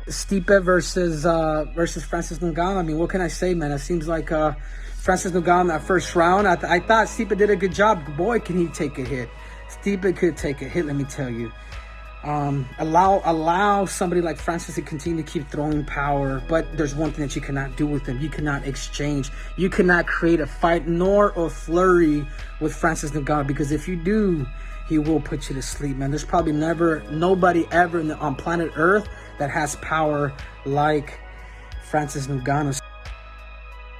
Stipe versus Francis Ngannou. I mean, what can I say, man? It seems like Francis Ngannou that first round. I thought Stipe did a good job. Boy, can he take a hit. Stipe could take a hit, let me tell you. Allow somebody like Francis to continue to keep throwing power, but there's one thing that you cannot do with him. You cannot exchange. You cannot create a fight nor a flurry with Francis Ngannou, because if you do, he will put you to sleep, man. There's probably nobody ever on planet Earth that has power like Francis Ngannou.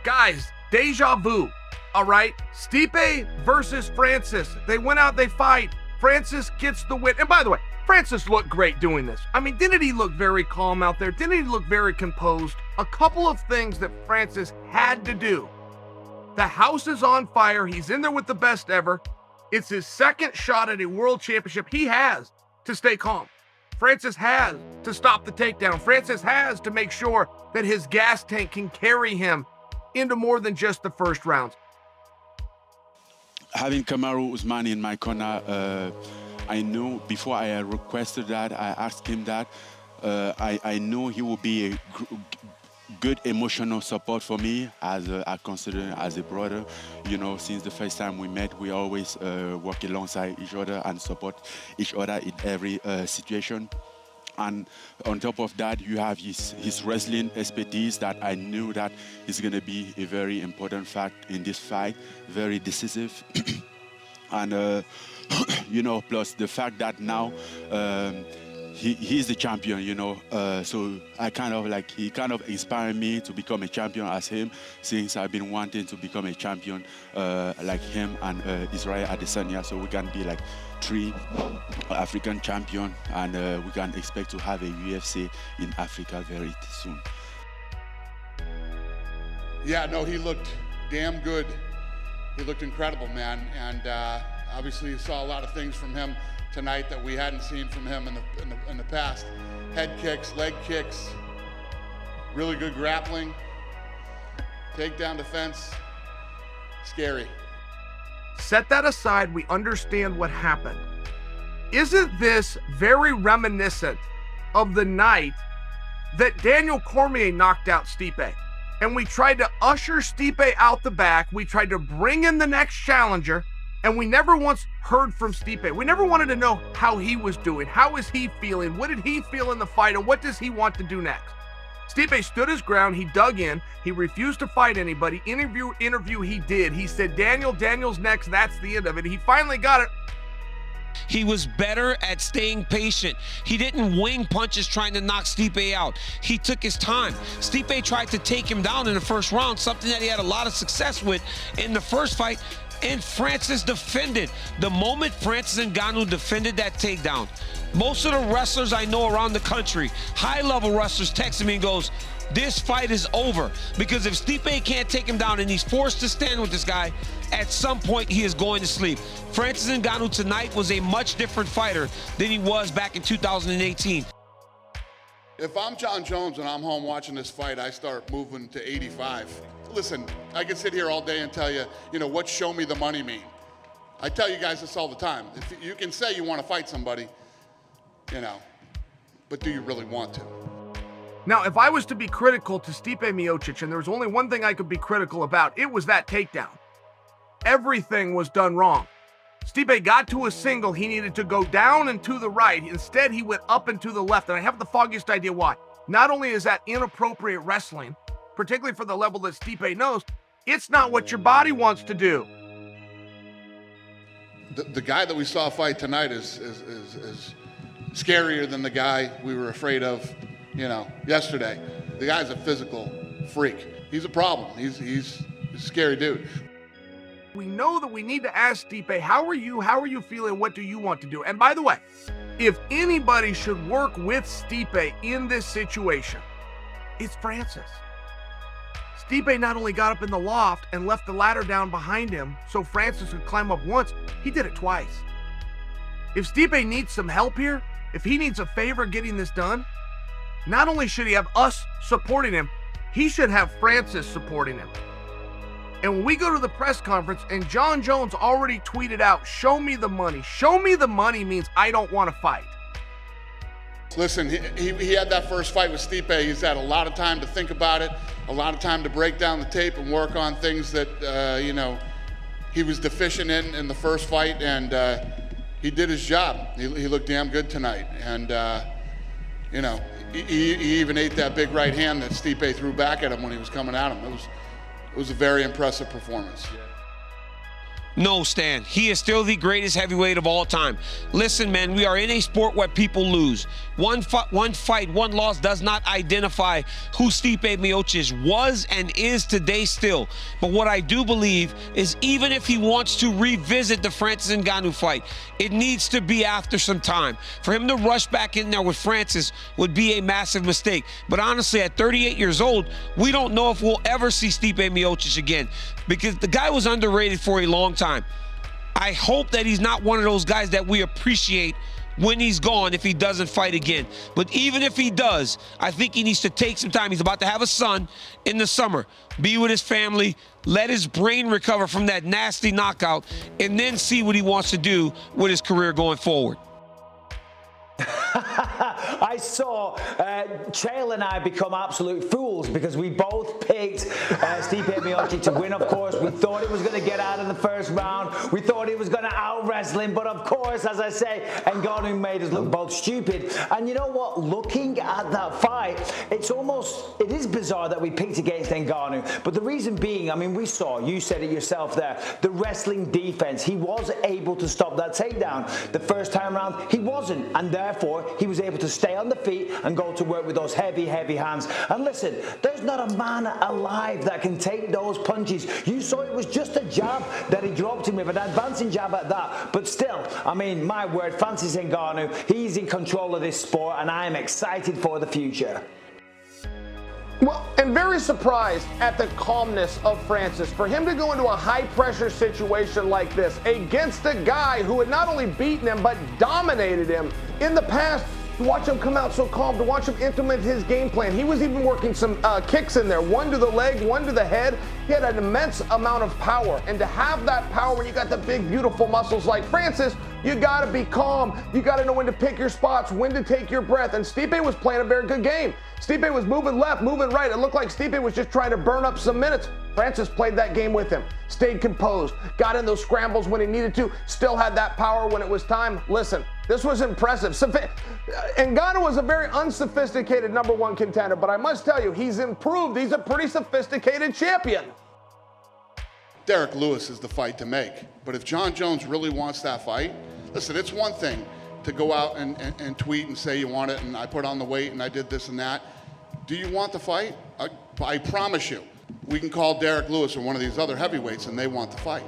Guys, deja vu, all right? Stipe versus Francis. They went out, they fight. Francis gets the win. And by the way, Francis looked great doing this. I mean, didn't he look very calm out there? Didn't he look very composed? A couple of things that Francis had to do. The house is on fire. He's in there with the best ever. It's his second shot at a world championship. He has to stay calm. Francis has to stop the takedown. Francis has to make sure that his gas tank can carry him into more than just the first rounds. Having Kamaru Usman in my corner, I knew before I requested that, I asked him that, I knew he would be a good emotional support for me, as I consider him as a brother. You know, since the first time we met, we always work alongside each other and support each other in every situation. And on top of that, you have his wrestling expertise that I knew that is going to be a very important fact in this fight, very decisive. And, you know, plus the fact that now he's the champion, you know, so I he kind of inspired me to become a champion as him, since I've been wanting to become a champion like him and Israel Adesanya, so we can be like 3 African champion, and we can expect to have a UFC in Africa very soon. Yeah, no, he looked damn good. He looked incredible, man, and obviously you saw a lot of things from him tonight that we hadn't seen from him in the past. Head kicks, leg kicks, really good grappling, takedown defense, scary. Set that aside, we understand what happened. Isn't this very reminiscent of the night that Daniel Cormier knocked out Stipe? And we tried to usher Stipe out the back, we tried to bring in the next challenger, and we never once heard from Stipe. We never wanted to know how he was doing. How is he feeling? What did he feel in the fight? And what does he want to do next? Stipe stood his ground. He dug in. He refused to fight anybody. Interview he did. He said, Daniel's next. That's the end of it. He finally got it. He was better at staying patient. He didn't wing punches trying to knock Stipe out. He took his time. Stipe tried to take him down in the first round, something that he had a lot of success with in the first fight. And Francis defended. The moment Francis Ngannou defended that takedown, most of the wrestlers I know around the country, high-level wrestlers, texted me and goes, this fight is over. Because if Stipe can't take him down and he's forced to stand with this guy, at some point he is going to sleep. Francis Ngannou tonight was a much different fighter than he was back in 2018. If I'm John Jones and I'm home watching this fight, I start moving to 85. Listen, I can sit here all day and tell you, what show me the money mean? I tell you guys this all the time. If you can say you want to fight somebody, but do you really want to? Now, if I was to be critical to Stipe Miocic, and there was only one thing I could be critical about, it was that takedown. Everything was done wrong. Stipe got to a single, he needed to go down and to the right. Instead, he went up and to the left, and I have the foggiest idea why. Not only is that inappropriate wrestling, particularly for the level that Stipe knows, it's not what your body wants to do. The guy that we saw fight tonight is scarier than the guy we were afraid of, yesterday. The guy's a physical freak. He's a problem. He's a scary dude. We know that we need to ask Stipe, how are you feeling? What do you want to do? And by the way, if anybody should work with Stipe in this situation, it's Francis. Stipe not only got up in the loft and left the ladder down behind him so Francis could climb up once, he did it twice. If Stipe needs some help here, if he needs a favor getting this done, not only should he have us supporting him, he should have Francis supporting him. And when we go to the press conference and John Jones already tweeted out, show me the money. Show me the money means I don't want to fight. Listen, he had that first fight with Stipe. He's had a lot of time to think about it, a lot of time to break down the tape and work on things that, you know, he was deficient in the first fight, and he did his job. He looked damn good tonight. And, you know, he even ate that big right hand that Stipe threw back at him when he was coming at him. It was a very impressive performance. No, Stan, he is still the greatest heavyweight of all time. Listen, man, we are in a sport where people lose. One fight, one loss does not identify who Stipe Miocic was and is today still. But what I do believe is even if he wants to revisit the Francis Ngannou fight, it needs to be after some time. For him to rush back in there with Francis would be a massive mistake. But honestly, at 38 years old, we don't know if we'll ever see Stipe Miocic again, because the guy was underrated for a long time. I hope that he's not one of those guys that we appreciate when he's gone if he doesn't fight again. But even if he does, I think he needs to take some time. He's about to have a son in the summer. Be with his family, let his brain recover from that nasty knockout, and then see what he wants to do with his career going forward. I saw Chael and I become absolute fools because we both picked Stipe Miocic to win, of course. We thought he was going to get out in the first round. We thought he was going to out-wrestle him. But, of course, as I say, Ngannou made us look both stupid. And you know what? Looking at that fight, it is bizarre that we picked against Ngannou. But the reason being, I mean, we saw, you said it yourself there, the wrestling defense. He was able to stop that takedown. The first time around, he wasn't. And therefore, he was able to stay on the feet and go to work with those heavy, heavy hands. And listen, there's not a man alive that can take those punches. You saw it was just a jab that he dropped him with, an advancing jab at that. But still, I mean, my word, Francis Ngannou, he's in control of this sport, and I am excited for the future. Well, and very surprised at the calmness of Francis. For him to go into a high-pressure situation like this against a guy who had not only beaten him, but dominated him in the past, to watch him come out so calm, to watch him implement his game plan. He was even working some kicks in there, one to the leg, one to the head. He had an immense amount of power. And to have that power when you got the big, beautiful muscles like Francis, you got to be calm. You got to know when to pick your spots, when to take your breath. And Stipe was playing a very good game. Stipe was moving left, moving right. It looked like Stipe was just trying to burn up some minutes. Francis played that game with him, stayed composed, got in those scrambles when he needed to, still had that power when it was time. Listen, this was impressive. Ngannou was a very unsophisticated #1 contender, but I must tell you, he's improved. He's a pretty sophisticated champion. Derek Lewis is the fight to make. But if John Jones really wants that fight, listen, it's one thing to go out and tweet and say you want it and I put on the weight and I did this and that. Do you want the fight? I promise you, we can call Derek Lewis or one of these other heavyweights and they want the fight.